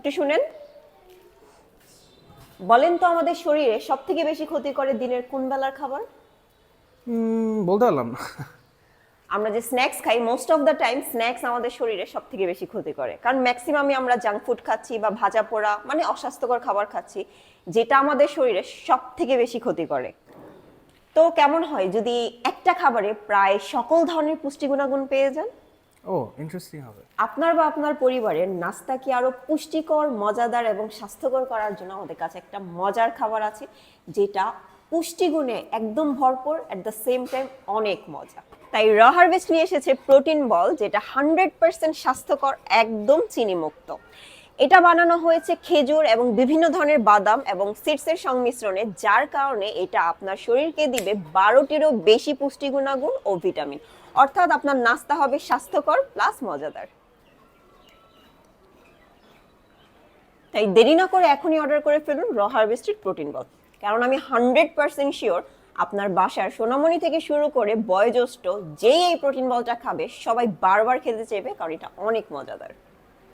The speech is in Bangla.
একটু শুনেন। বলেন তো আমাদের শরীরে সবথেকে বেশি ক্ষতি করে দিনের কোন বেলার খাবার? বলতে পারলাম না। আমরা যে স্ন্যাক্স খাই, most of the time snacks আমাদের শরীরে সবথেকে বেশি ক্ষতি করে, কারণ ম্যাক্সিমামই আমরা জাঙ্ক ফুড খাচ্ছি বা ভাজা পোড়া মানে অস্বাস্থ্যকর খাবার খাচ্ছি, যেটা আমাদের শরীরে সবথেকে বেশি ক্ষতি করে। তো কেমন হয় যদি একটা খাবারে প্রায় সকল ধরনের পুষ্টি গুণাগুণ পেয়ে যান? ও, ইন্টারেস্টিং হবে। আপনার বা আপনার পরিবারের নাস্তাকে আরো পুষ্টিকর, মজাদার এবং স্বাস্থ্যকর করার জন্য আমাদের কাছে একটা মজার খাবার আছে, যেটা পুষ্টিগুণে একদম ভরপুর, এট দ্য সেম টাইম অনেক মজা। তাই র হারভেস্ট নিয়ে এসেছে প্রোটিন বল, যেটা 100% স্বাস্থ্যকর, একদম চিনি মুক্ত। এটা বানানো হয়েছে খেজুর এবং বিভিন্ন ধরনের বাদাম এবং সিডসের সংমিশ্রণে, যার কারণে এটা আপনার শরীরকে দিবে 12টিরও বেশি পুষ্টি গুণাগুণ ও ভিটামিন। অর্থাৎ আপনার নাস্তা হবে স্বাস্থ্যকর প্লাস মজাদার। তাই দেরি না করে এখনই অর্ডার করে ফেলুন র হারভেস্টেড প্রোটিন বল, কারণ আমি 100% শিওর আপনার বাসার সোনামণি থেকে শুরু করে বয়োজ্যেষ্ঠ যেই এই প্রোটিন বলটা খাবে সবাই বারবার খেতে চাইবে, কারণ এটা অনেক মজাদার।